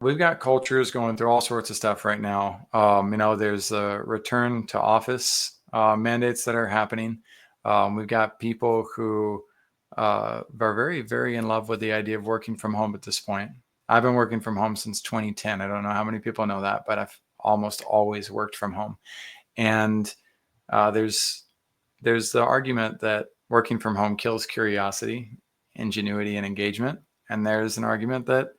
we've got cultures going through all sorts of stuff right now. There's a return to office mandates that are happening. We've got people who are very, very in love with the idea of working from home at this point. I've been working from home since 2010. I don't know how many people know that, but I've almost always worked from home. And there's the argument that working from home kills curiosity, ingenuity, and engagement. And there's an argument that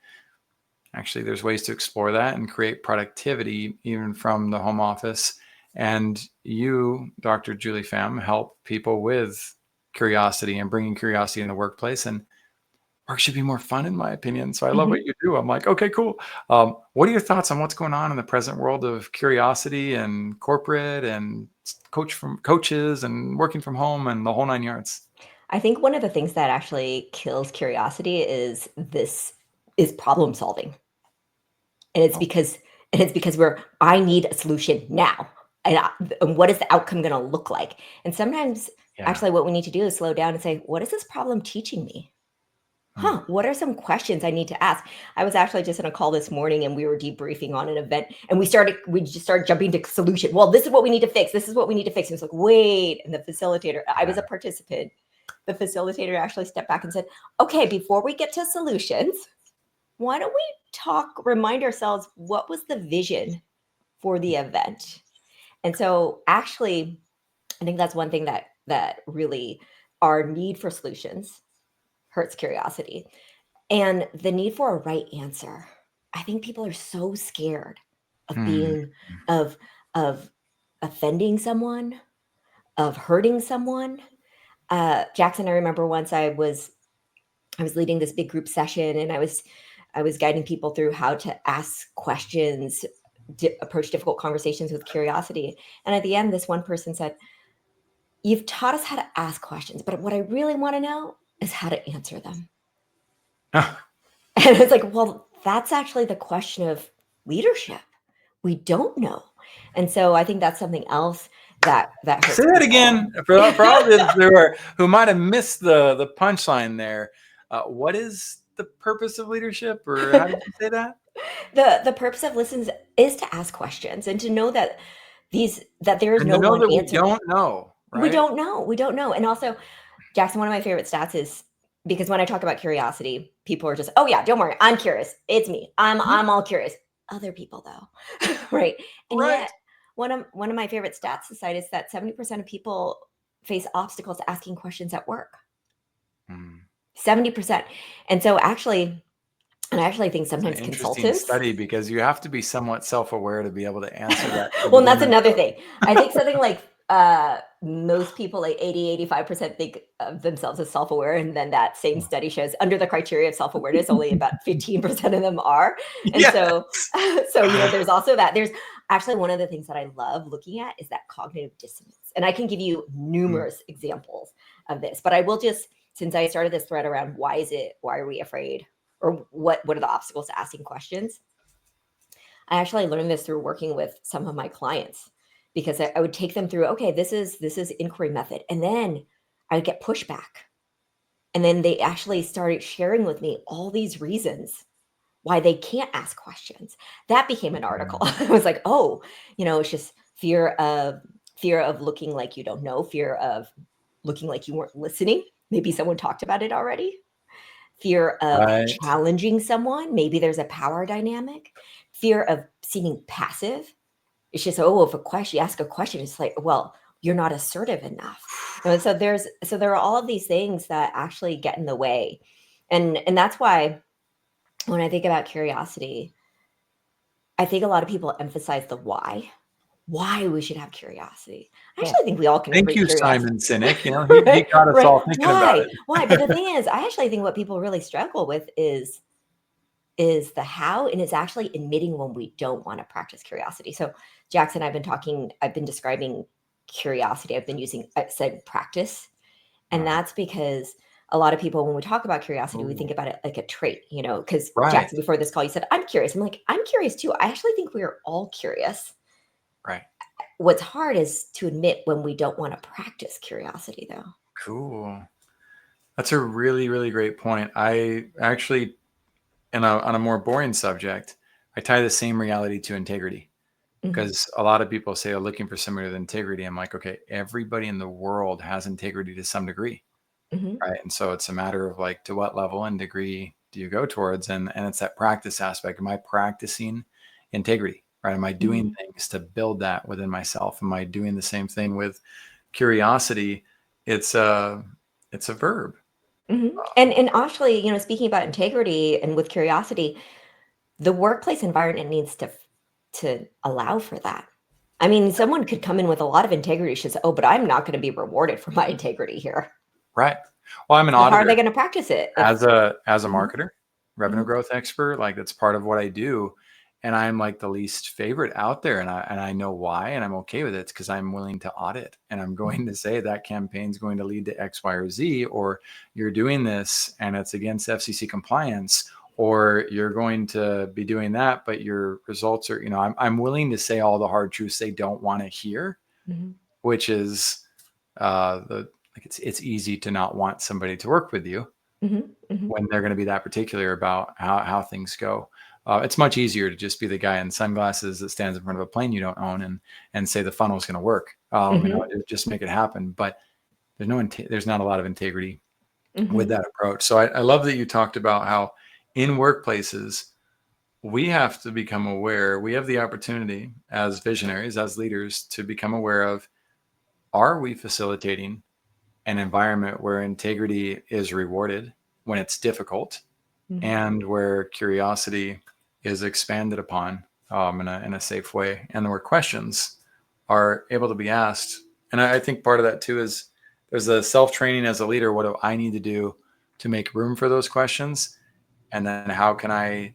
actually there's ways to explore that and create productivity even from the home office. And you, Dr. Julie Pham, help people with curiosity and bringing curiosity in the workplace. And work should be more fun, in my opinion. So I love what you do. I'm like, okay, cool. What are your thoughts on what's going on in the present world of curiosity and corporate and coaches and working from home and the whole nine yards? I think one of the things that actually kills curiosity is problem solving. And it's Oh, because I need a solution now. And what is the outcome going to look like? And sometimes yeah. actually what we need to do is slow down and say, what is this problem teaching me? Hmm. What are some questions I need to ask? I was actually just in a call this morning and we were debriefing on an event and we just started jumping to solution. Well, this is what we need to fix. This is what we need to fix. And it's like, wait. And the facilitator, I was a participant. The facilitator actually stepped back and said, okay, before we get to solutions, why don't we remind ourselves what was the vision for the event? And so actually, I think that's one thing that really our need for solutions hurts curiosity. And the need for a right answer. I think people are so scared of Hmm. being of of offending someone, of hurting someone. Jackson, I remember once I was leading this big group session and I was guiding people through how to ask questions, approach difficult conversations with curiosity. And at the end, this one person said, "You've taught us how to ask questions, but what I really want to know is how to answer them." And it's like, well, that's actually the question of leadership. We don't know. And so I think that's something else that hurts Say that people. again for all those who might have missed the punchline there. What is the purpose of leadership, or how did you say that? The purpose of listens is to ask questions and to know that there is And to no know one that we answer. don't know, We right? don't know. We don't know. And also, Jackson, one of my favorite stats is because when I talk about curiosity, people are just, "Oh yeah, don't worry, I'm curious. It's me. I'm all curious." Other people though, right? And Right. yet, one of my favorite stats to cite is that 70% of people face obstacles to asking questions at work. Hmm. 70%. And so actually, and I actually think It's an sometimes interesting consultants. study because you have to be somewhat self-aware to be able to answer that to Well, and begin that's with. another thing. I think something like most people, like 80, 85% think of themselves as self-aware. And then that same study shows under the criteria of self-awareness, only about 15% of them are. And Yeah. so, so, there's also that. There's actually one of the things that I love looking at is that cognitive dissonance. And I can give you Hmm. numerous examples of this, but I will just, since I started this thread around why are we afraid? Or what are the obstacles to asking questions? I actually learned this through working with some of my clients because I would take them through, okay, this is inquiry method. And then I would get pushback. And then they actually started sharing with me all these reasons why they can't ask questions. That became an article. I was like, oh, it's just fear of looking like you don't know, fear of looking like you weren't listening. Maybe someone talked about it already. Fear of Right. challenging someone. Maybe there's a power dynamic. Fear of seeming passive. It's just, oh, if you ask a question, it's like, well, you're not assertive enough. And so there are all of these things that actually get in the way. And that's why when I think about curiosity, I think a lot of people emphasize the why we should have curiosity. I Well, actually think we all can thank create you, curiosity. Simon Sinek. He Right? got us Right. all thinking about Why? it. Why? But the thing is, I actually think what people really struggle with is the how, and it's actually admitting when we don't want to practice curiosity. So Jackson, I've been describing curiosity. I said practice. And Uh, that's because a lot of people, when we talk about curiosity, we oh, think about it like a trait, because right, Jackson, before this call, you said, I'm curious. I'm like, I'm curious too. I actually think we are all curious. right. What's hard is to admit when we don't want to practice curiosity though. Cool. That's a really, really great point. I actually, on a more boring subject, I tie the same reality to integrity. Mhm. Because a lot of people say, "I'm looking for somebody with integrity." I'm like, okay, everybody in the world has integrity to some degree, Mhm. right? And so it's a matter of like, to what level and degree do you go towards? And it's that practice aspect. Am I practicing integrity, right? Am I doing Mhm. things to build that within myself? Am I doing the same thing with curiosity? It's a it's a verb. Mhm. And actually, speaking about integrity and with curiosity, the workplace environment needs to allow for that. I mean, someone could come in with a lot of integrity, she says, "Oh, but I'm not gonna be rewarded for my integrity here." Right. Well, I'm an Well, how are auditor. they gonna practice it if As a Mhm. marketer, revenue Mhm. growth expert, like that's part of what I do, and I'm like the least favorite out there, and I know why, and I'm okay with it. It's because I'm willing to audit, and I'm going Mhm. to say that campaign's going to lead to X, Y, or Z, or you're doing this and it's against FCC compliance, or you're going to be doing that, but your results are, I'm willing to say all the hard truths they don't want to hear, Mhm. which is the like it's easy to not want somebody to work with you Mhm. Mhm. when they're going to be that particular about how things go. It's much easier to just be the guy in sunglasses that stands in front of a plane you don't own and say the funnel is going to work. Mhm. Just make it happen. But there's not a lot of integrity with Mhm. that approach. So I love that you talked about how in workplaces we have to become aware. We have the opportunity as visionaries, as leaders, to become aware of: are we facilitating an environment where integrity is rewarded when it's difficult, Mhm. and where curiosity is expanded upon in a safe way, and where questions are able to be asked. And I think part of that too is there's a self training as a leader. What do I need to do to make room for those questions? And then how can I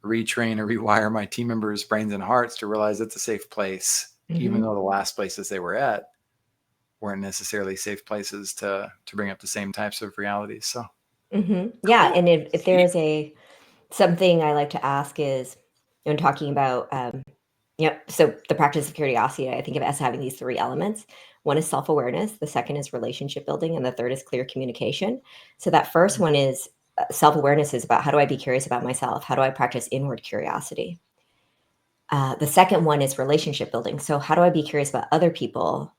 retrain or rewire my team members' brains and hearts to realize it's a safe place, even Mhm. though the last places they were at weren't necessarily safe places to bring up the same types of realities. So Mhm. Yeah, cool. and if See? there's a something I like to ask is, when talking about, so the practice of curiosity, I think of it as having these 3 elements. One is self-awareness, the second is relationship building, and the third is clear communication. So that first one is, self-awareness is about how do I be curious about myself? How do I practice inward curiosity? The second one is relationship building. So how do I be curious about other people,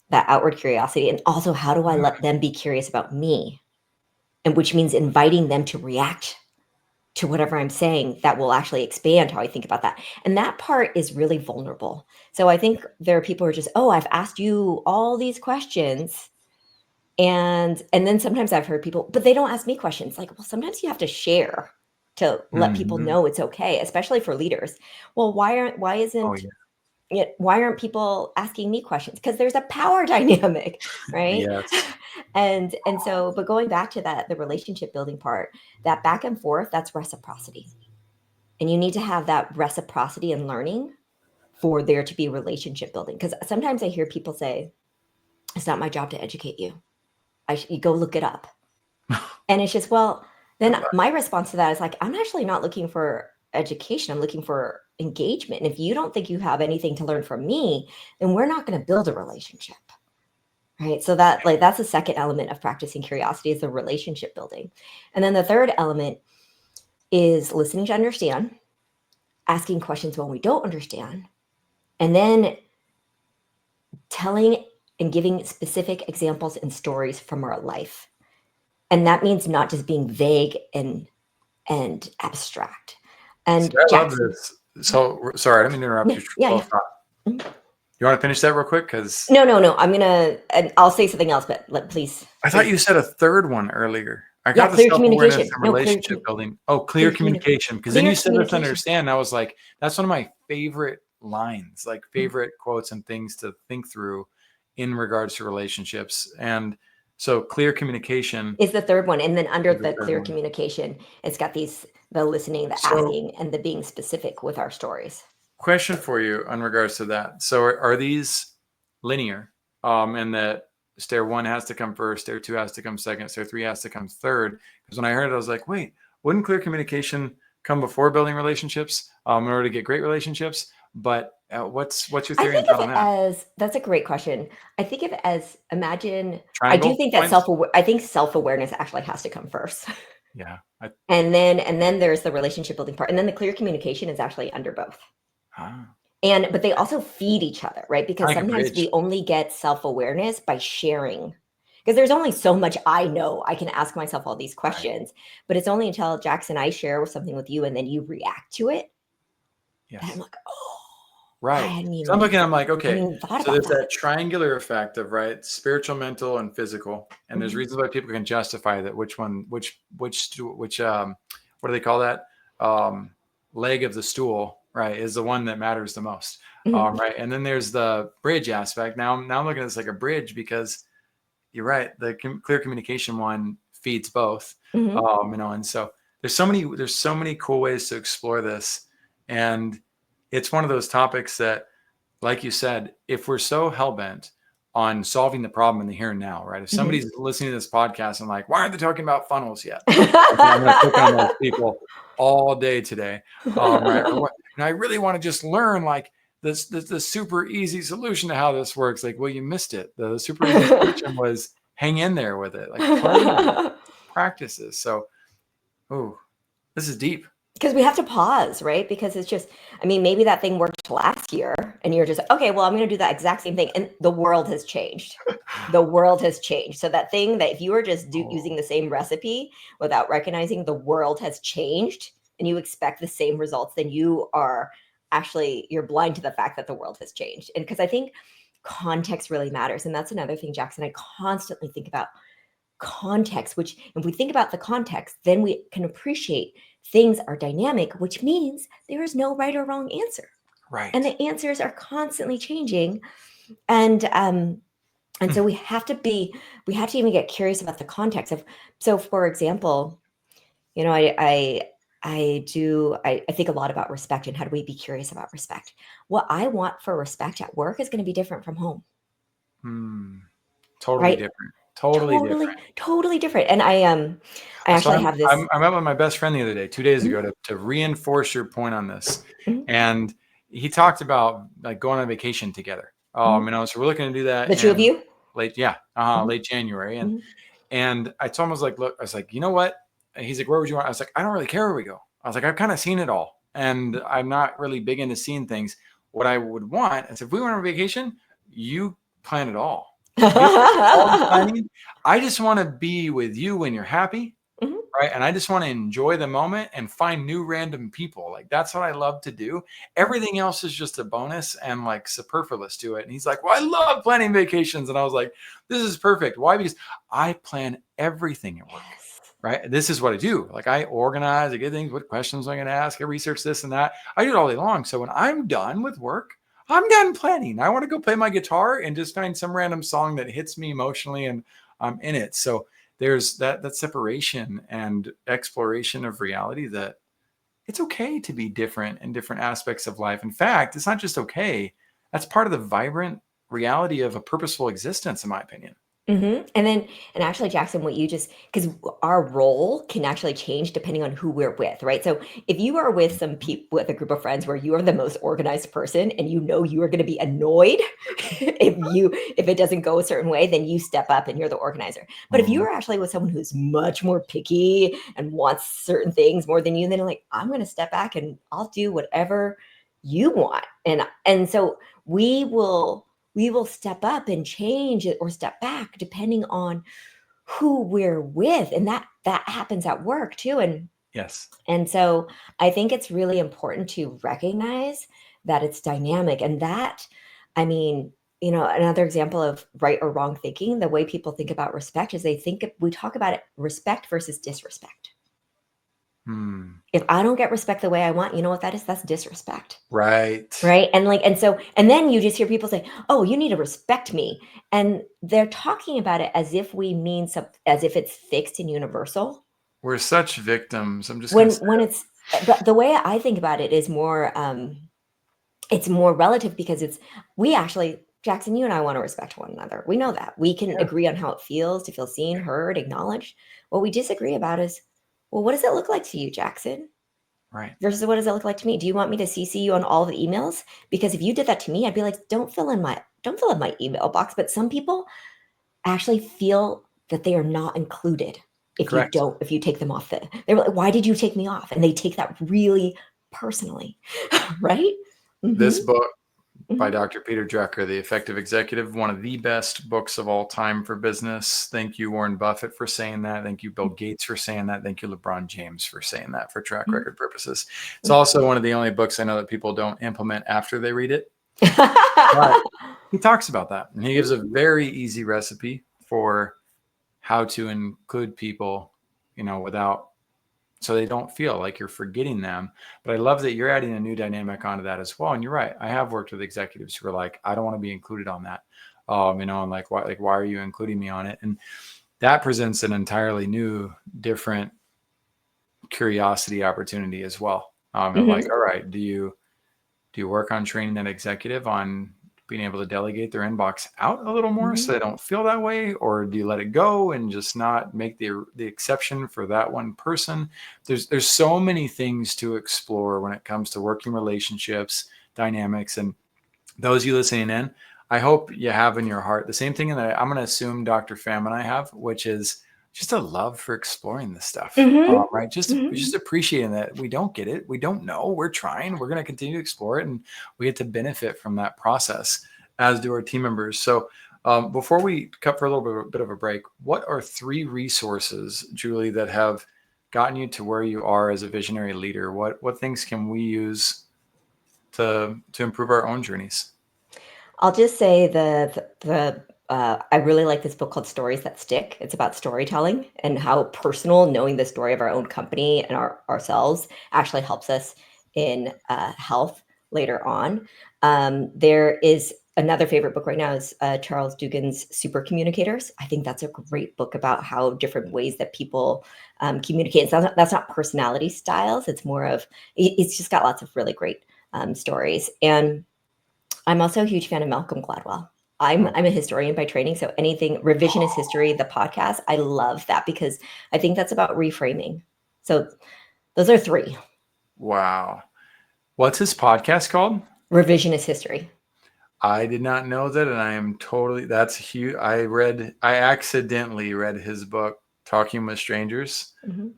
that outward curiosity? And also how do I let them be curious about me? And which means inviting them to react to whatever I'm saying that will actually expand how I think about that. And that part is really vulnerable. So I think there are people who are just, "Oh, I've asked you all these questions." And then sometimes I've heard people, but they don't ask me questions. Like, well, sometimes you have to share to let people Mhm. know it's okay, especially for leaders. Well, Oh yeah. why aren't people asking me questions? Because there's a power dynamic, right? Yes. And so, but going back to that, the relationship building part, that back and forth, that's reciprocity. And you need to have that reciprocity and learning for there to be relationship building. Because sometimes I hear people say, "It's not my job to educate you. You go look it up." And it's just, well, Good then luck. my response to that is like, I'm actually not looking for education. I'm looking for engagement. And if you don't think you have anything to learn from me, then we're not going to build a relationship. Right. So that's the second element of practicing curiosity, is the relationship building. And then the third element is listening to understand, asking questions when we don't understand, and then telling and giving specific examples and stories from our life. And that means not just being vague and abstract. See, And I love Jackson, this. So sorry, I didn't mean to interrupt yeah, your yeah, flow yeah. of thought. Mhm. You want to finish that real quick? Because No, no, no. And I'll say something else, but please, I thought please. you said a third one earlier. I Yeah, got the clear self-awareness communication. and No, relationship building. Oh, clear clear communi- communication. Because then clear you said this communication. understand. I was like, that's one of my favorite lines, like Mhm. favorite quotes and things to think through in regards to relationships. And so clear communication Is the third one. And then under is the the third clear one. communication, it's got the listening, the So asking, and the being specific with our stories. question for you in regards to that. So are these linear? And that stair one has to come first, stair two has to come second, stair three has to come third. Because when I heard it, I was like, wait, wouldn't clear communication come before building relationships in order to get great relationships? But what's your I theory and think thought of on it that? as That's a great question. I think of it as, imagine, I do Triangle think that points? I think self-awareness actually has to come first. Yeah. And then there's the relationship building part. And then the clear communication is actually under both. Ah, But they also feed each other, right? Because like a sometimes bridge. we only get self-awareness by sharing. Because there's only so much I know. I can ask myself all these Right. questions, but it's only until Jackson I share something with you and then you react to it that I'm Yes. like, oh, I Right. hadn't So I'm even looking, I'm like, I hadn't okay, even thought so about there's that. that triangular effect of, right, spiritual, mental, and physical. And there's Mhm, reasons why people can justify that which one, what do they call that? Um, leg of the stool, right, is the one that matters the most. mhm, Right. And then there's the bridge aspect. Now I'm looking at this like a bridge because you're right. The clear communication one feeds both. mhm. And so there's so many cool ways to explore this. And it's one of those topics that, like you said, if we're so hell-bent on solving the problem in the here and now, right? If Mhm. somebody's listening to this podcast and like, why aren't they talking about funnels yet? I'm going to pick on those people all day today. Right. Or what, and I really want to just learn like the super easy solution to how this works. Like, well, you missed it. The super easy solution was hang in there with it, like play with it, practices. So, oh, this is deep. Because we have to pause, right? Because it's just, I mean, maybe that thing worked last year and you're just, okay, well, I'm going to do that exact same thing. And the world has changed. The world has changed. So that thing that if you were just using Oh, the same recipe without recognizing the world has changed and you expect the same results, then you are actually, you're blind to the fact that the world has changed. And because I think context really matters. And that's another thing, Jackson, I constantly think about context, which if we think about the context, then we can appreciate things are dynamic, which means there is no right or wrong answer. And right. the answers are constantly changing. And so Hmm. we have to even get curious about the context of, so for example, you know, I think a lot about respect and how do we be curious about respect. What I want for respect at work is going to be different from home, Hmm. Totally right? different. Totally Totally, different. totally different. And I So actually I'm have this. I'm I met with my best friend the other day, 2 days Mhm, ago, to reinforce your point on this, mhm, and he talked about like going on vacation together. mhm. So we're looking to do that The two of in you. Mhm, late January, mhm. and I told him, I was like, look, I was like, you know what? And he's like, where would you want? I was like, I don't really care where we go. I was like, I've kind of seen it all, and I'm not really big into seeing things. What I would want is if we went on vacation, you plan it all. You do all the planning. I just want to be with you when you're happy, Mhm. right? And I just want to enjoy the moment and find new random people. Like that's what I love to do. Mhm. Everything else is just a bonus and like superfluous to it. And he's like, well, I love planning vacations. And I was like, this is perfect. Why? Because I plan everything at work. Yes. Right. This is what I do. Like I organize, I get things, what questions I'm going to ask, I research this and that. I do it all day long. So when I'm done with work, I'm done planning. I want to go play my guitar and just find some random song that hits me emotionally and I'm in it. So there's that separation and exploration of reality that it's okay to be different in different aspects of life. In fact, it's not just okay. That's part of the vibrant reality of a purposeful existence, in my opinion. And actually, Jackson, what you just, because our role can actually change depending on who we're with, right? So if you are with some people, with a group of friends where you are the most organized person and you know you are going to be annoyed if it doesn't go a certain way, then you step up and you're the organizer. But if you Mhm. are actually with someone who's much more picky and wants certain things more than you, then like, I'm going to step back and I'll do whatever you want. And so we will step up and change it or step back depending on who we're with, and that happens at work too. Yes. And so I think it's really important to recognize that it's dynamic. And that, I mean, another example of right or wrong thinking, the way people think about respect is we talk about it respect versus disrespect. Hmm. If I don't get respect the way I want, you know what that is? That's disrespect. Right. Right? And then you just hear people say, "Oh, you need to respect me." And they're talking about it as if we mean some as if it's fixed and universal. We're such victims. I'm just gonna say When it's the way I think about it is more it's more relative because it's we actually Jackson, you and I want to respect one another. We know that. We can yeah, agree on how it feels to feel seen, heard, acknowledged. What we disagree about is, well, what does it look like to you, Jackson? right. Versus what does it look like to me? Do you want me to CC you on all the emails? Because if you did that to me, I'd be like, don't fill in my email box. But some people actually feel that they are not included. if you Correct. don't, if you take them off they were like, why did you take me off? And they take that really personally, right? This Mm-hmm. book by Mm-hmm. Dr. Peter Drucker, The Effective Executive, one of the best books of all time for business. Thank you, Warren Buffett, for saying that. Thank you, Bill Gates, for saying that. Thank you, LeBron James, for saying that for track record purposes. It's also one of the only books I know that people don't implement after they read it. But he talks about that, and he gives a very easy recipe for how to include people, without, so they don't feel like you're forgetting them. But I love that you're adding a new dynamic onto that as well. And you're right. I have worked with executives who are like, I don't want to be included on that. And why are you including me on it? And that presents an entirely new, different curiosity opportunity as well. And Mm-hmm. like, all right, do you work on training that executive on being able to delegate their inbox out a little more so they don't feel that way? Or do you let it go and just not make the exception for that one person? There's so many things to explore when it comes to working relationships, dynamics, and those you listening in, I hope you have in your heart the same thing that I'm going to assume Dr. Pham and I have, which is just a love for exploring this stuff, Mm-hmm. right? Just appreciating that we don't get it, we don't know, we're trying, we're going to continue to explore it, and we get to benefit from that process, as do our team members. So, before we cut for a little bit of a break, what are 3 resources, Julie, that have gotten you to where you are as a visionary leader? What things can we use to improve our own journeys? I'll just say I really like this book called Stories That Stick. It's about storytelling and how personal knowing the story of our own company and ourselves actually helps us in health later on. There is another favorite book right now is Charles Dugan's Super Communicators. I think that's a great book about how different ways that people communicate. So that's not personality styles. It's more of, it's just got lots of really great stories. And I'm also a huge fan of Malcolm Gladwell. I'm a historian by training, so anything revisionist history, the podcast, I love that because I think that's about reframing. So those are 3. Wow. What's his podcast called? Revisionist history. I did not know that, and I am totally, that's huge. I accidentally read his book, Talking with Strangers. Mhm.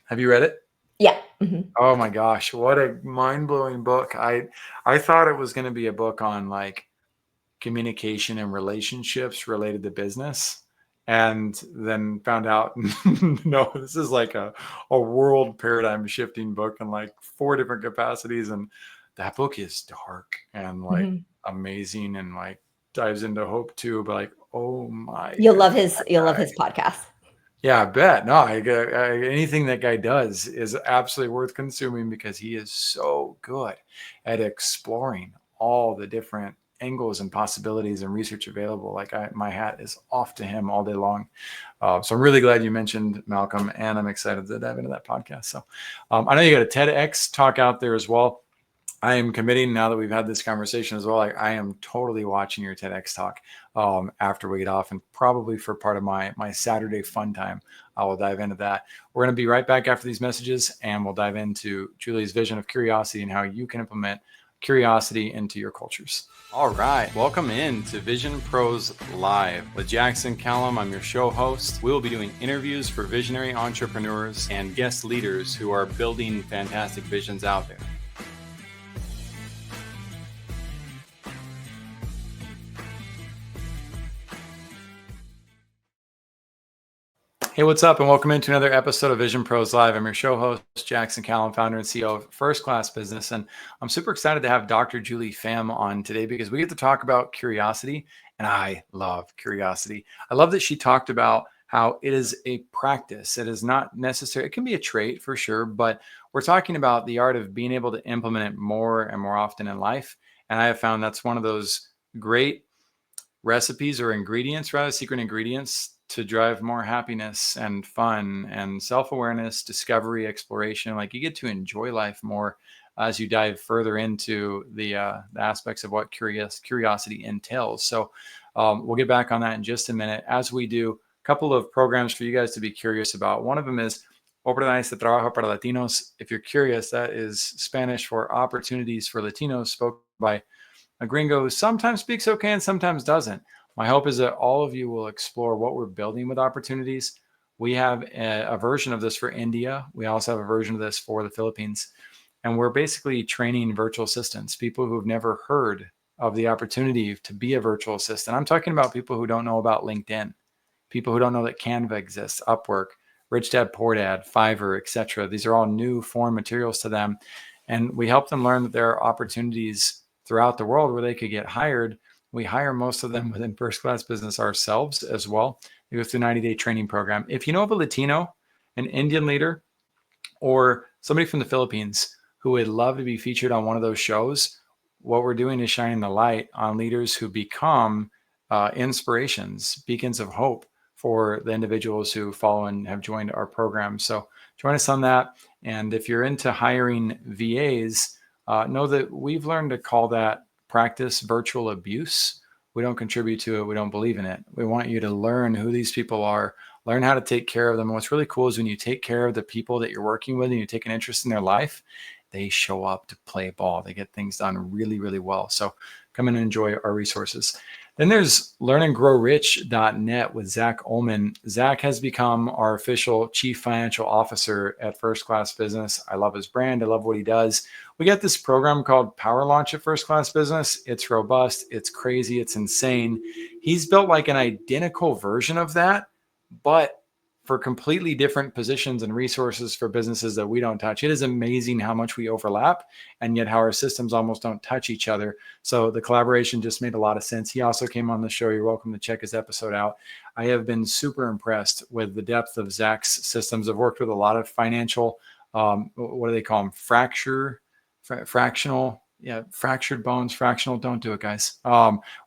Have you read it? Yeah. Mhm. Oh my gosh, what a mind-blowing book. I thought it was going to be a book on like communication and relationships related to business, and then found out no, this is like a world paradigm shifting book in like 4 different capacities. And that book is dark and like Mhm. amazing, and like dives into hope too, but like, oh my You'll love goodness, his that you'll love guy. his podcast. Yeah, I bet. No, anything that guy does is absolutely worth consuming because he is so good at exploring all the different angles and possibilities and research available. Like my hat is off to him all day long. So I'm really glad you mentioned Malcolm, and I'm excited to dive into that podcast. So I know you got a TEDx talk out there as well. I am committing, now that we've had this conversation as well. I am totally watching your TEDx talk after we get off, and probably for part of my Saturday fun time, I will dive into that. We're going to be right back after these messages, and we'll dive into Julie's vision of curiosity and how you can implement curiosity into your cultures. All right, welcome in to Vision Pros Live with Jackson Calame. I'm your show host. We will be doing interviews for visionary entrepreneurs and guest leaders who are building fantastic visions out there. Hey, what's up? And welcome into another episode of Vision Pros Live. I'm your show host, Jackson Calame, founder and CEO of First Class Business. And I'm super excited to have Dr. Julie Pham on today because we get to talk about curiosity. And I love curiosity. I love that she talked about how it is a practice. It is not necessary. It can be a trait for sure, but we're talking about the art of being able to implement it more and more often in life. And I have found that's one of those great recipes or ingredients, rather, secret ingredients to drive more happiness and fun and self-awareness, discovery, exploration. Like, you get to enjoy life more as you dive further into the aspects of what curiosity entails. So we'll get back on that in just a minute. As we do, a couple of programs for you guys to be curious about. One of them is Oportunidades de Trabajo para Latinos. If you're curious, that is Spanish for opportunities for Latinos, spoken by a gringo who sometimes speaks okay and sometimes doesn't. My hope is that all of you will explore what we're building with opportunities, We have a version of this for India. We also have a version of this for the Philippines. And we're basically training virtual assistants, people who've never heard of the opportunity to be a virtual assistant. I'm talking about people who don't know about LinkedIn, people who don't know that Canva exists, Upwork, Rich Dad Poor Dad, Fiverr, etc. These are all new foreign materials to them. And we help them learn that there are opportunities throughout the world where they could get hired. We hire most of them within First Class Business ourselves as well. They go through a 90-day training program. If you know of a Latino, an Indian leader, or somebody from the Philippines who would love to be featured on one of those shows, what we're doing is shining the light on leaders who become inspirations, beacons of hope for the individuals who follow and have joined our program. So join us on that. And if you're into hiring VAs, know that we've learned to call that practice virtual abuse. We don't contribute to it. We don't believe in it. We want you to learn who these people are, learn how to take care of them. And what's really cool is when you take care of the people that you're working with and you take an interest in their life, they show up to play ball. They get things done really, really well. So come and enjoy our resources. Then there's learnandgrowrich.net with Zach Ullman. Zach has become our official chief financial officer at First Class Business. I love his brand. I love what he does. We got this program called Power Launch at First Class Business. It's robust. It's crazy. It's insane. He's built like an identical version of that, but for completely different positions and resources for businesses that we don't touch. It is amazing how much we overlap and yet how our systems almost don't touch each other. So the collaboration just made a lot of sense. He also came on the show. You're welcome to check his episode out. I have been super impressed with the depth of Zach's systems. I've worked with a lot of financial, what do they call them? Fractured bones, fractional. Don't do it, guys.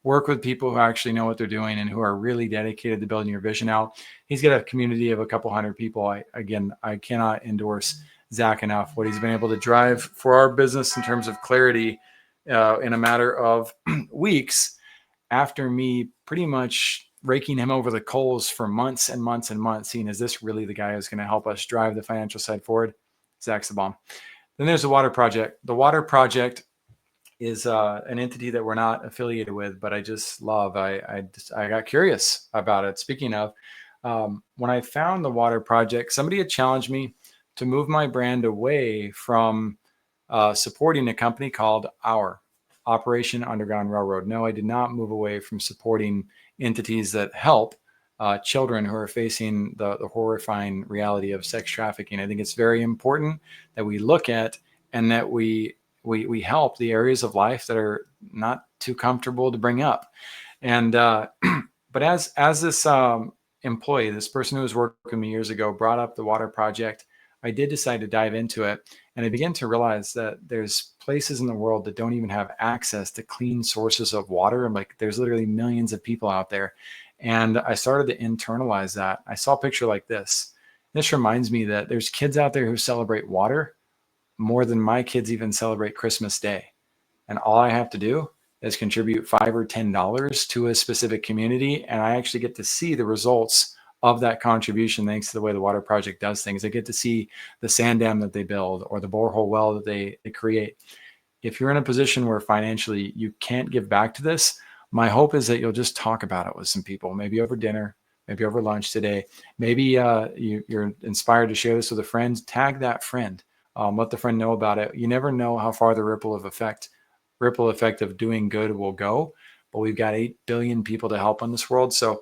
Work with people who actually know what they're doing and who are really dedicated to building your vision out. He's got a community of a couple hundred people. I cannot endorse Zach enough. What he's been able to drive for our business in terms of clarity in a matter of weeks after me pretty much raking him over the coals for months and months and months, seeing is this really the guy who's going to help us drive the financial side forward? Zach's the bomb. Then there's the Water Project. The Water Project is an entity that we're not affiliated with, but I just love. I got curious about it. Speaking of, when I found the Water Project, somebody had challenged me to move my brand away from supporting a company called Operation Underground Railroad. No, I did not move away from supporting entities that help children who are facing the horrifying reality of sex trafficking. I think it's very important that we look at and that we help the areas of life that are not too comfortable to bring up. And but as this employee, this person who was working with me years ago, brought up the Water Project, I did decide to dive into it. And I began to realize that there's places in the world that don't even have access to clean sources of water. Like there's literally millions of people out there. And I started to internalize that. I saw a picture like this. This reminds me that there's kids out there who celebrate water more than my kids even celebrate Christmas Day. And all I have to do is contribute $5 or $10 to a specific community. And I actually get to see the results of that contribution thanks to the way the Water Project does things. I get to see the sand dam that they build or the borehole well that they create. If you're in a position where financially you can't give back to this, my hope is that you'll just talk about it with some people, maybe over dinner, maybe over lunch today. Maybe you're inspired to share this with a friend. Tag that friend. Let the friend know about it. You never know how far the ripple effect of doing good will go. But we've got 8 billion people to help in this world. So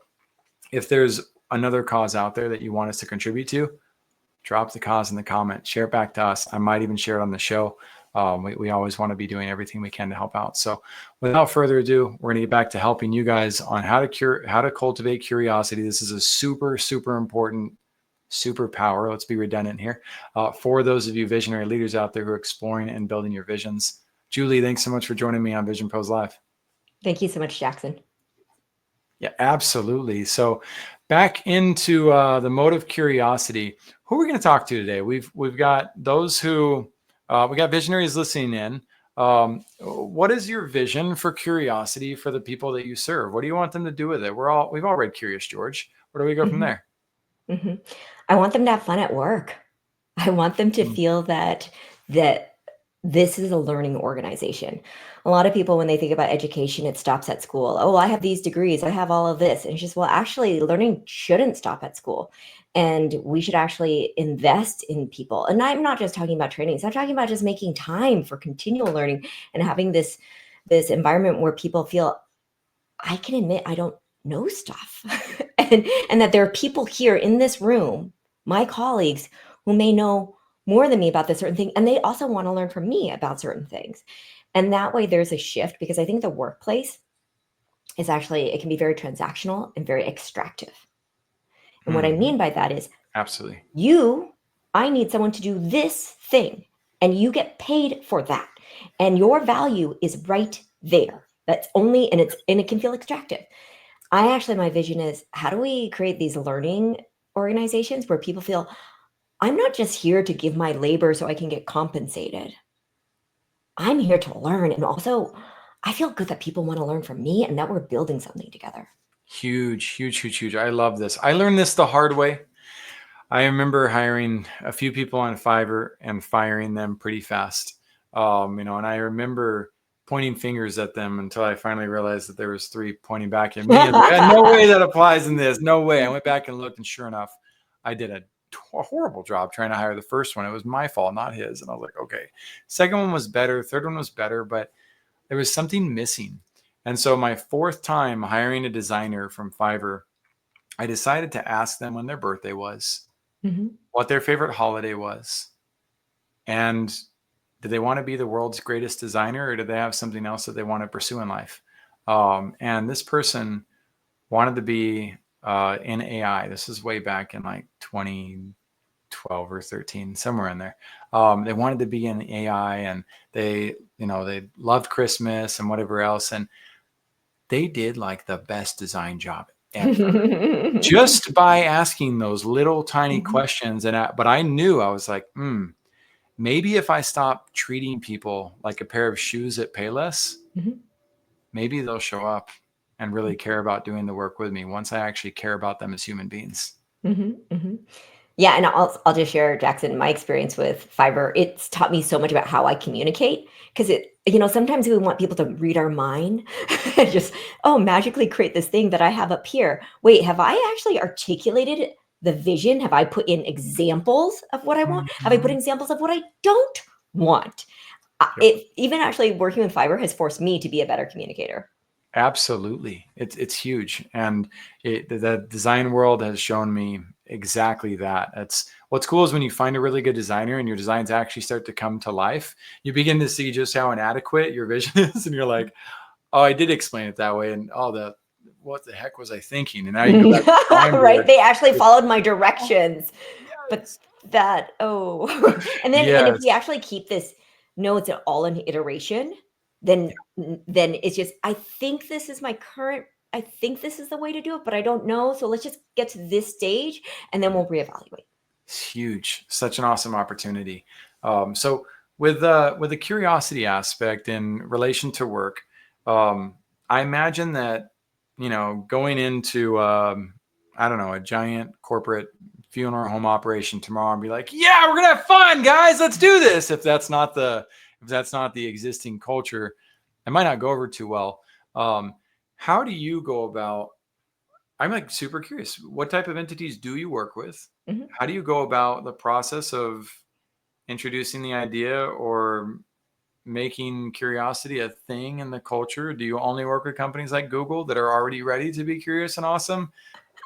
if there's another cause out there that you want us to contribute to, drop the cause in the comment, share it back to us. I might even share it on the show. We always want to be doing everything we can to help out. So without further ado, we're going to get back to helping you guys on how to cultivate curiosity. This is a super, super important superpower. Let's be redundant here. For those of you visionary leaders out there who are exploring and building your visions. Julie, thanks so much for joining me on Vision Pros Live. Thank you so much, Jackson. Yeah, absolutely. So back into the mode of curiosity. Who are we going to talk to today? We've got those who we got visionaries listening in. What is your vision for curiosity for the people that you serve? What do you want them to do with it? We've all read Curious George. Where do we go from there? Mm-hmm. I want them to have fun at work. I want them to feel that this is a learning organization. A lot of people, when they think about education, it stops at school. Oh, I have these degrees. I have all of this. And it's just, well, actually, learning shouldn't stop at school. And we should actually invest in people. And I'm not just talking about trainings. I'm talking about just making time for continual learning and having this environment where people feel, I can admit I don't know stuff. And that there are people here in this room, my colleagues, who may know more than me about this certain thing. And they also want to learn from me about certain things. And that way there's a shift, because I think the workplace is actually, it can be very transactional and very extractive. And what I mean by that is, Absolutely. I need someone to do this thing, and you get paid for that. And your value is right there. That's only, and it can feel extractive. My vision is, how do we create these learning organizations where people feel, I'm not just here to give my labor so I can get compensated. I'm here to learn. And also, I feel good that people want to learn from me and that we're building something together. Huge, huge, huge, huge. I love this. I learned this the hard way. I remember hiring a few people on Fiverr and firing them pretty fast. And I remember pointing fingers at them until I finally realized that there was 3 pointing back at me. And no way that applies in this. No way. I went back and looked, and sure enough, I did a horrible job trying to hire the first one. It was my fault, not his. And I was like, okay. Second one was better. Third one was better, but there was something missing. And so my fourth time hiring a designer from Fiverr, I decided to ask them when their birthday was, what their favorite holiday was, and did they want to be the world's greatest designer, or did they have something else that they want to pursue in life? And this person wanted to be in AI. This is way back in like 2012 or 13, somewhere in there. They wanted to be in AI, and they loved Christmas and whatever else. And they did like the best design job ever just by asking those little tiny questions. But I knew, I was like, maybe if I stop treating people like a pair of shoes at Payless, maybe they'll show up and really care about doing the work with me once I actually care about them as human beings. Yeah, and I'll just share, Jackson, my experience with Fiverr. It's taught me so much about how I communicate, because sometimes we want people to read our mind and just, magically create this thing that I have up here. Wait, have I actually articulated the vision? Have I put in examples of what I want? Have I put in examples of what I don't want? Even actually working with Fiverr has forced me to be a better communicator. Absolutely. It's huge. And the design world has shown me exactly that. That's what's cool, is when you find a really good designer and your designs actually start to come to life, you begin to see just how inadequate your vision is. And you're like, oh, I did explain it that way. And what the heck was I thinking? And now you go back to the drawing board. Right. They actually followed my directions. Yes. But and if we actually keep this, no, it's all an iteration, then it's just, I think this is the way to do it, but I don't know. So let's just get to this stage and then we'll reevaluate. It's huge. Such an awesome opportunity. So with the curiosity aspect in relation to work, I imagine that, going into, I don't know, a giant corporate funeral home operation tomorrow and be like, yeah, we're going to have fun, guys. Let's do this. If that's not the existing culture, it might not go over too well. How do you go about, I'm like super curious, what type of entities do you work with? How do you go about the process of introducing the idea or making curiosity a thing in the culture? Do you only work with companies like Google that are already ready to be curious and awesome?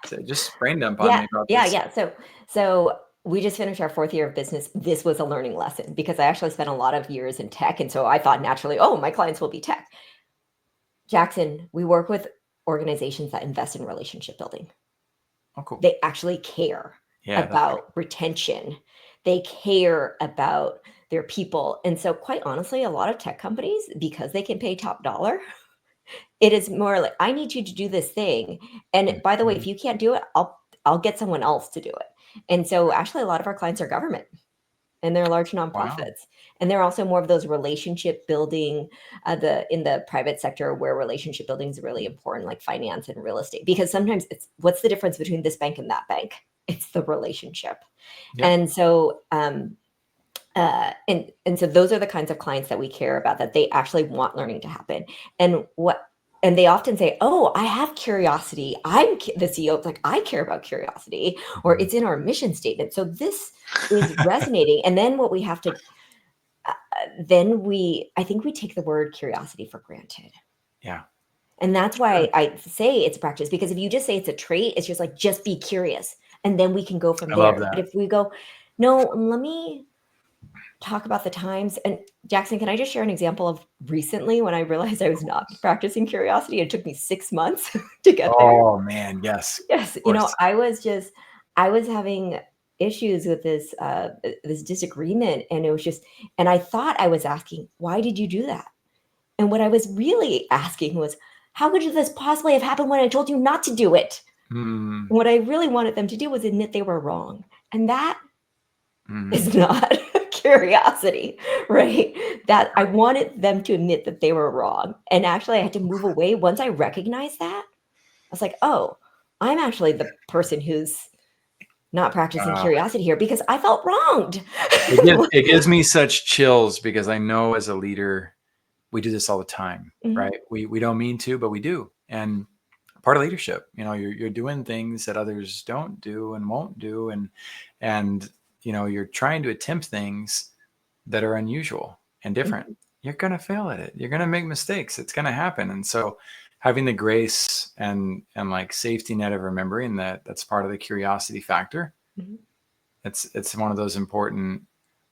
So just brain dump on me about this. Yeah. So we just finished our 4th year of business. This was a learning lesson, because I actually spent a lot of years in tech. And so I thought naturally, my clients will be tech. Jackson, we work with organizations that invest in relationship building. Oh, cool. They actually care about retention. They care about their people. And so quite honestly, a lot of tech companies, because they can pay top dollar, it is more like, I need you to do this thing. And by the way, if you can't do it, I'll get someone else to do it. And so actually a lot of our clients are government, and they're large nonprofits. Wow. And they're also more of those relationship building, in the private sector, where relationship building is really important, like finance and real estate. Because sometimes it's, what's the difference between this bank and that bank? It's the relationship. Yep. And so, and so those are the kinds of clients that we care about, that they actually want learning to happen. And and they often say, "Oh, I have curiosity. I'm the CEO. It's like, I care about curiosity, or Mhm. it's in our mission statement." So this is resonating. And then what we have to, I think we take the word curiosity for granted. Yeah. And that's Sure. why I say it's a practice, because if you just say it's a trait, it's just like, just be curious. And then we can go from I love there. But that. if we go, no, let me talk about the times. And Jackson, can I just share an example of recently when I realized I was not practicing curiosity? It took me 6 months to get there. Oh man, yes, Yes, of course. I was having issues with this disagreement, and it was just, and I thought I was asking, why did you do that? And what I was really asking was, how could this possibly have happened when I told you not to do it? Mm, And what I really wanted them to do was admit they were wrong. And that mm. is not curiosity, right? That I wanted them to admit that they were wrong. And actually, I had to move away. Once I recognized that, I was like, oh, I'm actually the person who's not practicing Uh, curiosity here because I felt wronged. it gives me such chills because I know as a leader, we do this all the time, Mhm, right? We don't mean to, but we do. And part of leadership, you're doing things that others don't do and won't do, and you're trying to attempt things that are unusual and different. mhm, You're gonna fail at it. You're gonna make mistakes. It's gonna happen. And so having the grace and like safety net of remembering that that's part of the curiosity factor, mhm, it's one of those important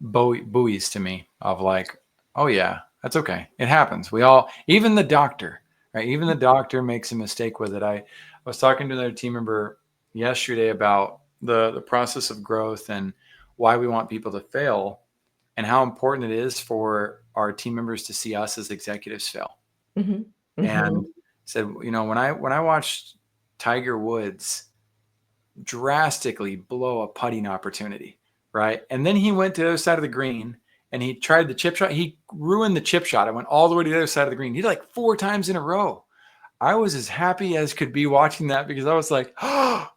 buoys to me of like, oh yeah, that's okay. It happens. We all, even the doctor, right? Even the doctor makes a mistake with it. I was talking to another team member yesterday about the process of growth and why we want people to fail and how important it is for our team members to see us as executives fail. mhm, And mhm, said, when I watched Tiger Woods drastically blow a putting opportunity, right? And then he went to the other side of the green and he tried the chip shot. He ruined the chip shot. It went all the way to the other side of the green. He did like 4 times in a row. I was as happy as could be watching that because I was like, oh,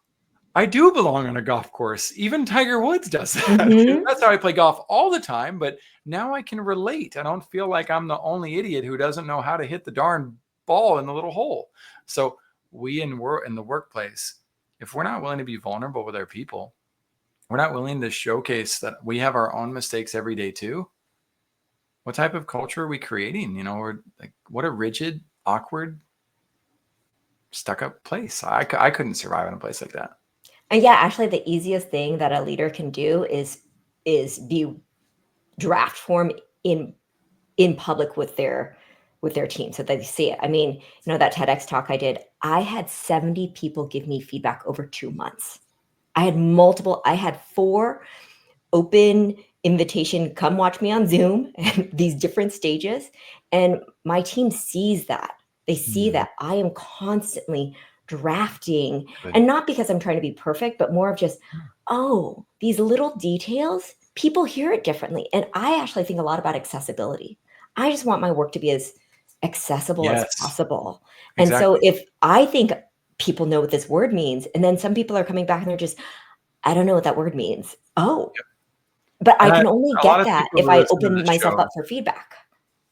I do belong on a golf course. Even Tiger Woods does that. mhm. That's how I play golf all the time. But now I can relate. I don't feel like I'm the only idiot who doesn't know how to hit the darn ball in the little hole. So in the workplace, if we're not willing to be vulnerable with our people, we're not willing to showcase that we have our own mistakes every day too. What type of culture are we creating? We're like, what a rigid, awkward, stuck up place. I couldn't survive in a place like that. And yeah, actually, the easiest thing that a leader can do is be draft form in in public with their team so that they see it. I mean, that TEDx talk I did, I had 70 people give me feedback over 2 months. I had 4 open invitation, come watch me on Zoom and these different stages. And my team sees that. They see Mm, that I am constantly drafting, good. and not because I'm trying to be perfect, but more of just, oh, these little details, people hear it differently. And I actually think a lot about accessibility. I just want my work to be as accessible as Yes, possible. And so exactly. if I think people know what this word means, and then some people are coming back and they're just, I don't know what that word means. Oh, Yep. but I And can only a lot get of that people if who I listen to open this myself show, up for feedback.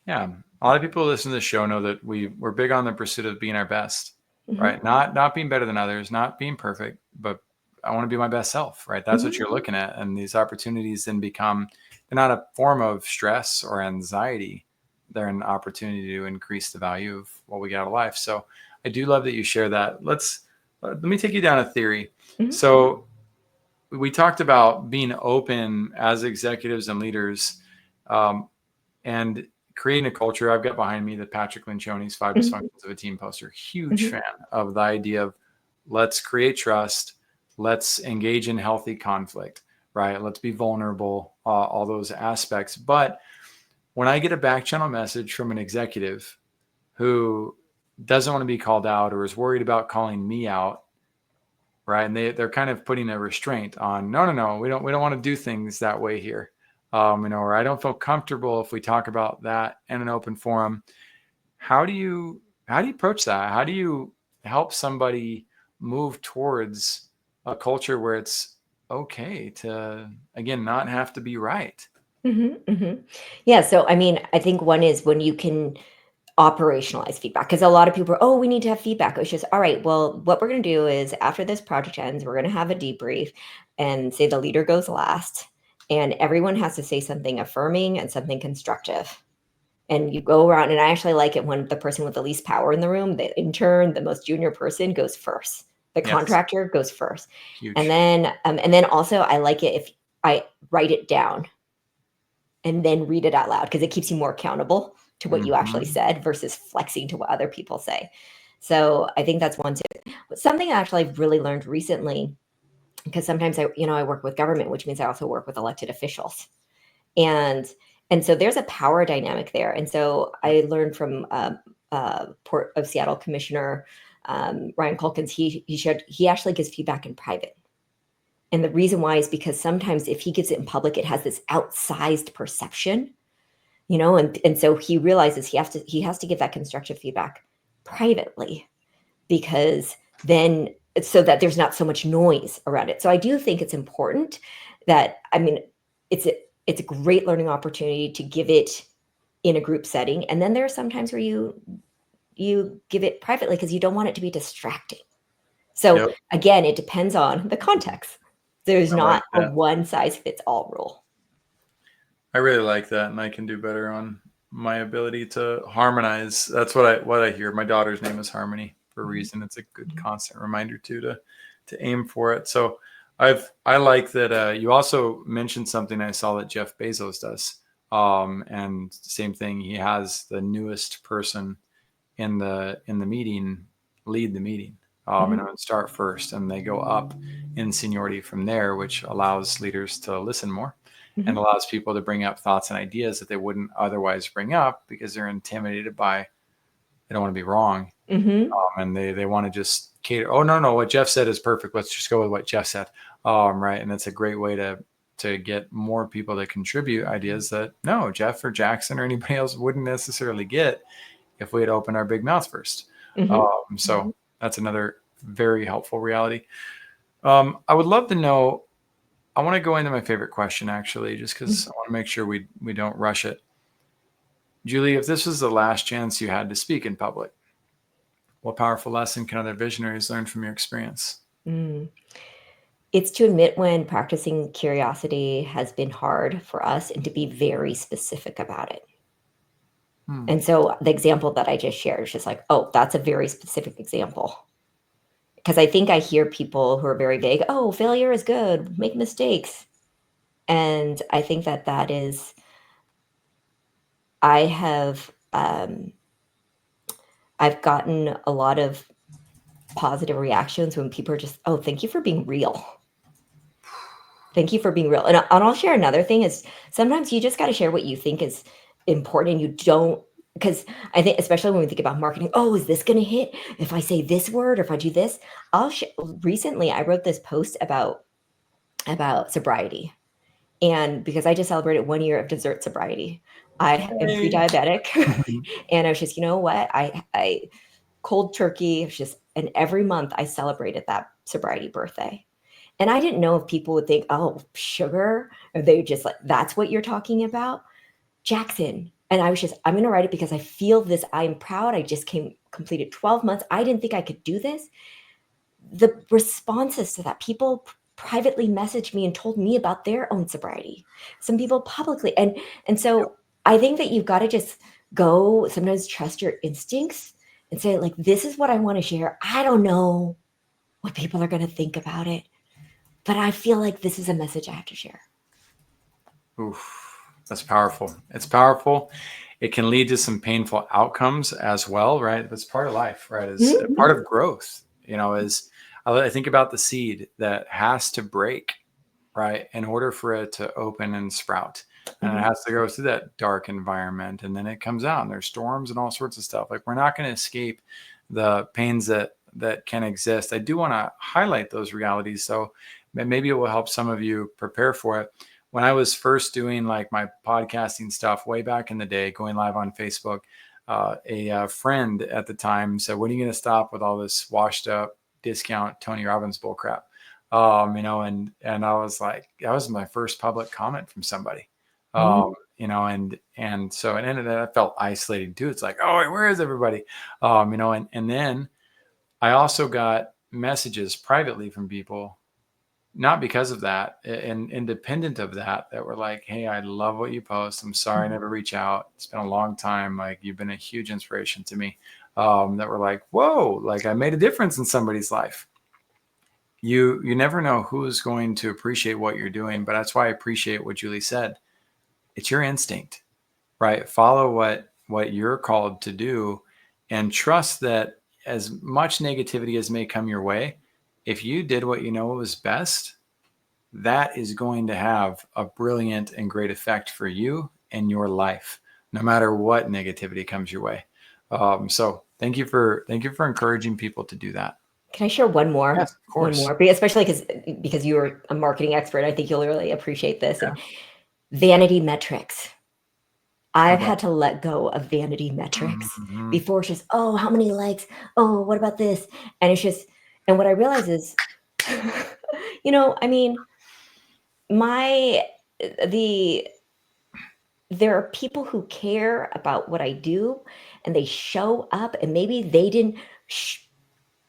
yeah, a lot of people who listen to the show know that we're big on the pursuit of being our best, Mhm, right? Not being better than others, not being perfect, but I want to be my best self, right? That's what mhm, you're looking at, and these opportunities then become they're not a form of stress or anxiety. They're an opportunity to increase the value of what we get out of life. So I do love that you share that. Let me take you down a theory. mhm, So we talked about being open as executives and leaders. Um, and creating a culture. I've got behind me the Patrick Lencioni's Five mhm, Dysfunctions of a Team poster. Huge mhm, fan of the idea of let's create trust, let's engage in healthy conflict, right? Let's be vulnerable, all those aspects. But when I get a back channel message from an executive who doesn't want to be called out or is worried about calling me out, right? And they're kind of putting a restraint on, no, we don't want to do things that way here. Or I don't feel comfortable if we talk about that in an open forum. How do you approach that? How do you help somebody move towards a culture where it's okay to again not have to be right? mhm, mhm. Yeah, so I mean, I think one is when you can operationalize feedback, because a lot of people are, oh, we need to have feedback. It's just, all right, well, what we're going to do is after this project ends, we're going to have a debrief and say the leader goes last, and everyone has to say something affirming and something constructive. And you go around, and I actually like it when the person with the least power in the room, the intern, the most junior person, goes first. The Yes. contractor goes first. Huge. And then also I like it if I write it down and then read it out loud, because it keeps you more accountable to what you actually Mhm. said versus flexing to what other people say. So I think that's one tip. Something actually I've really learned recently, because sometimes I work with government, which means I also work with elected officials. And and so there's a power dynamic there. And so I learned from Port of Seattle Commissioner Ryan Culkins. He actually gives feedback in private. And the reason why is because sometimes if he gives it in public, it has this outsized perception, and so he realizes he has to give that constructive feedback privately, because then, so that there's not so much noise around it. So I do think it's important that, I mean, it's a great learning opportunity to give it in a group setting, and then there are some times where you give it privately because you don't want it to be distracting. So Yep. again, it depends on the context. There's I like not a that. one size fits all rule. I really like that, and I can do better on my ability to harmonize. That's what I hear. My daughter's name is Harmony for a Mhm, reason. It's a good mhm, constant reminder too to aim for it. So I like that you also mentioned something I saw that Jeff Bezos does. And same thing, he has the newest person in the meeting lead the meeting. And mhm, I would start first, and they go up in seniority from there, which allows leaders to listen more and mhm, allows people to bring up thoughts and ideas that they wouldn't otherwise bring up because they're intimidated by, they don't want to be wrong. mhm, And they want to just cater. Oh, no, what Jeff said is perfect. Let's just go with what Jeff said. Right. And it's a great way to get more people to contribute ideas that no, Jeff or Jackson or anybody else wouldn't necessarily get if we had opened our big mouths first. mhm, So mhm, that's another very helpful reality. I would love to know. I want to go into my favorite question actually, just because mhm. I want to make sure we don't rush it. Julie, if this was the last chance you had to speak in public, what powerful lesson can other visionaries learn from your experience? Mm. It's to admit when practicing curiosity has been hard for us, and to be very specific about it. Hmm. And so the example that I just shared is just like, oh, that's a very specific example. Because I think I hear people who are very vague, oh, failure is good, make mistakes. And I think that is, I have, I've gotten a lot of positive reactions when people are just, oh, thank you for being real. Thank you for being real. And I'll share another thing is, sometimes you just got to share what you think is important, and you don't, because I think, especially when we think about marketing, oh, is this going to hit if I say this word or if I do this? Recently I wrote this post about sobriety. And because I just celebrated 1 year of dessert sobriety, I am Hey. pre-diabetic. And I was just, you know what? I cold turkey. It was just, and every month I celebrated that sobriety birthday. And I didn't know if people would think, oh, sugar, or they just like, that's what you're talking about, Jackson. And I was just, I'm going to write it because I feel this. I'm proud. I just completed 12 months. I didn't think I could do this. The responses to that, people privately messaged me and told me about their own sobriety. Some people publicly. And Yep. so I think that you've got to just go, sometimes trust your instincts and say, like, this is what I want to share. I don't know what people are going to think about it, but I feel like this is a message I have to share. Oof, that's powerful. It's powerful. It can lead to some painful outcomes as well, right? That's part of life, right? Is part Mhm, of growth. Is I think about the seed that has to break, right, in order for it to open and sprout. And it mhm, has to go through that dark environment, and then it comes out, and there's storms and all sorts of stuff. Like we're not going to escape the pains that can exist. I do want to highlight those realities, so maybe it will help some of you prepare for it. When I was first doing like my podcasting stuff way back in the day, going live on Facebook, a friend at the time said, "When are you going to stop with all this washed up discount Tony Robbins bullcrap?" And I was like, that was my first public comment from somebody. mhm, and so it ended up, I felt isolated too. It's like, oh, where is everybody? And then I also got messages privately from people, not because of that, and independent of that, that were like, hey, I love what you post. I'm sorry I never reach out. It's been a long time. Like, you've been a huge inspiration to me. That were like, whoa, like I made a difference in somebody's life. You never know who's going to appreciate what you're doing, but that's why I appreciate what Julie said. It's your instinct, right? Follow what you're called to do, and trust that as much negativity as may come your way, if you did what you know was best, that is going to have a brilliant and great effect for you and your life, no matter what negativity comes your way. So thank you for encouraging people to do that. Can I share one more? Yes, of One course. more, especially because you're a marketing expert. I think you'll really appreciate this. Yeah. And vanity metrics. I've Okay. had to let go of vanity metrics. Mhm. Before it's just, oh, how many likes? Oh, what about this? And it's just, and what I realize is, I mean, my the there are people who care about what I do, and they show up, and maybe they didn't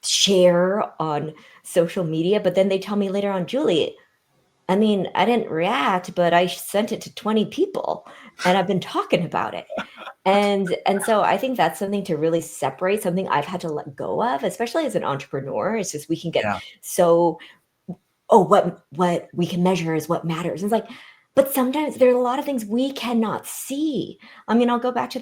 share on social media, but then they tell me later on, Julie, I mean, I didn't react, but I sent it to 20 people, and I've been talking about it. And so I think that's something to really separate, something I've had to let go of, especially as an entrepreneur. It's just we can get Yeah. so, oh, what we can measure is what matters. It's like, but sometimes there are a lot of things we cannot see. I mean, I'll go back to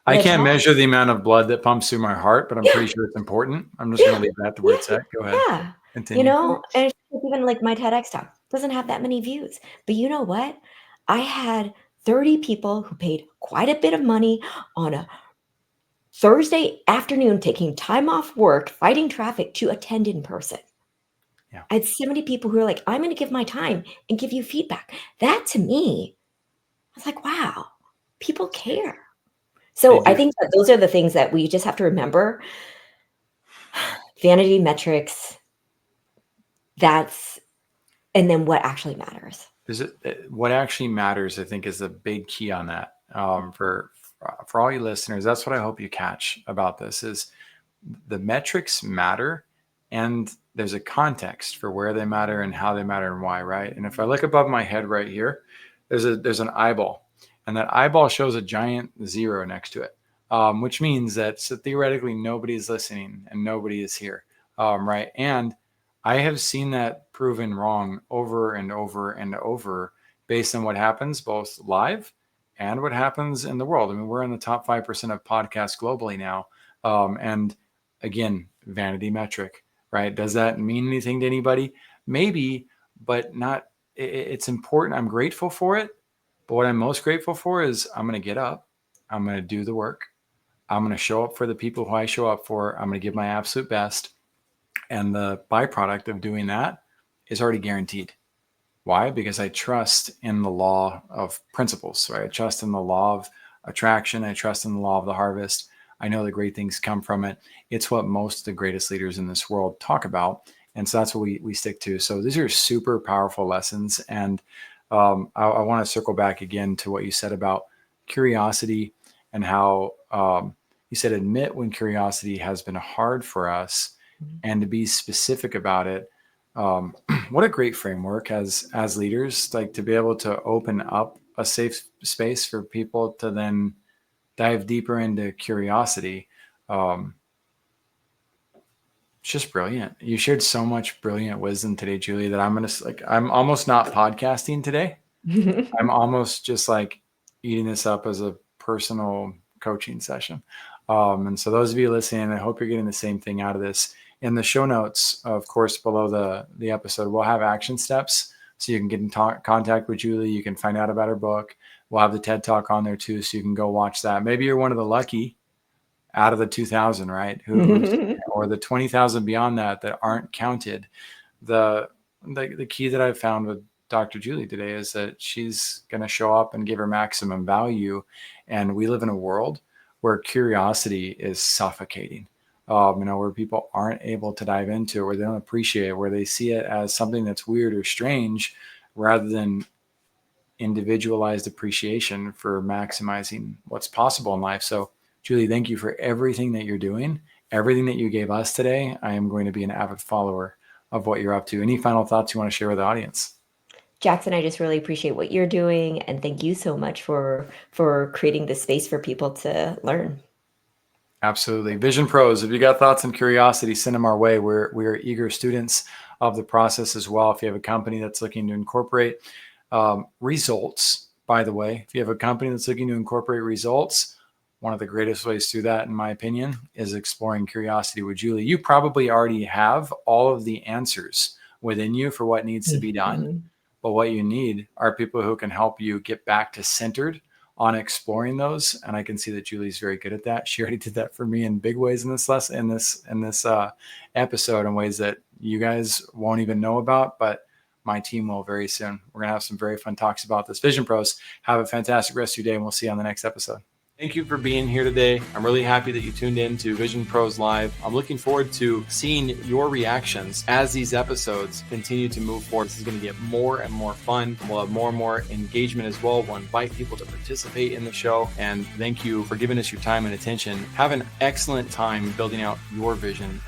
I the can't talk. measure the amount of blood that pumps through my heart, but I'm Yeah, pretty sure it's important. I'm just going yeah, to leave that to where it's yeah, at. Go ahead. yeah. Continue. And it's even like my TEDx talk doesn't have that many views. But you know what? I had 30 people who paid quite a bit of money on a Thursday afternoon, taking time off work, fighting traffic to attend in person. Yeah, I had 70 people who are like, I'm going to give my time and give you feedback. That to me, I was like, wow, people care. they So I do. think that those are the things that we just have to remember. Vanity metrics, that's, and then what actually matters. What actually matters, I think, is the big key on that. For all you listeners, that's what I hope you catch about this is the metrics matter, and there's a context for where they matter and how they matter and why, right? And if I look above my head right here, there's an eyeball, and that eyeball shows a giant zero next to it, which means that, so theoretically nobody is listening and nobody is here, right? And I have seen that proven wrong over and over and over based on what happens both live and what happens in the world. I mean, we're in the top 5% of podcasts globally now. And again, vanity metric, right? Does that mean anything to anybody? Maybe, but not. It's important. I'm grateful for it. But what I'm most grateful for is I'm going to get up. I'm going to do the work. I'm going to show up for the people who I show up for. I'm going to give my absolute best. And the byproduct of doing that is already guaranteed. Why? Because I trust in the law of principles, right? I trust in the law of attraction. I trust in the law of the harvest. I know that great things come from it. It's what most of the greatest leaders in this world talk about. And so that's what we stick to. So these are super powerful lessons. And I want to circle back again to what you said about curiosity and how you said admit when curiosity has been hard for us and to be specific about it. What a great framework as leaders, like to be able to open up a safe space for people to then dive deeper into curiosity. Um, it's just brilliant. You shared so much brilliant wisdom today, Julie, that I'm almost not podcasting today. I'm almost just like eating this up as a personal coaching session. And so those of you listening, I hope you're getting the same thing out of this. In the show notes, of course, below the episode, we'll have action steps so you can get in contact with Julie. You can find out about her book. We'll have the TED Talk on there too, so you can go watch that. Maybe you're one of the lucky out of the 2,000, right? Who's or the 20,000 beyond that aren't counted. The key that I've found with Dr. Julie today is that she's going to show up and give her maximum value. And we live in a world where curiosity is suffocating. Where people aren't able to dive into it, where they don't appreciate it, where they see it as something that's weird or strange rather than individualized appreciation for maximizing what's possible in life. So, Julie, thank you for everything that you're doing, everything that you gave us today. I am going to be an avid follower of what you're up to. Any final thoughts you want to share with the audience? Jackson, I just really appreciate what you're doing, and thank you so much for creating this space for people to learn. Absolutely. Vision Pros, if you got thoughts and curiosity, send them our way. We're eager students of the process as well. If you have a company that's looking to incorporate results, by the way, if you have a company that's looking to incorporate results, one of the greatest ways to do that, in my opinion, is exploring curiosity with Julie. You probably already have all of the answers within you for what needs to be done. Mhm. But what you need are people who can help you get back to centered on exploring those. And I can see that Julie's very good at that. She already did that for me in big ways in this lesson, in this episode, in ways that you guys won't even know about, but my team will very soon. We're going to have some very fun talks about this. Vision Pros, have a fantastic rest of your day, and we'll see you on the next episode. Thank you for being here today. I'm really happy that you tuned in to Vision Pros Live. I'm looking forward to seeing your reactions as these episodes continue to move forward. This is going to get more and more fun. We'll have more and more engagement as well. We'll invite people to participate in the show. And thank you for giving us your time and attention. Have an excellent time building out your vision.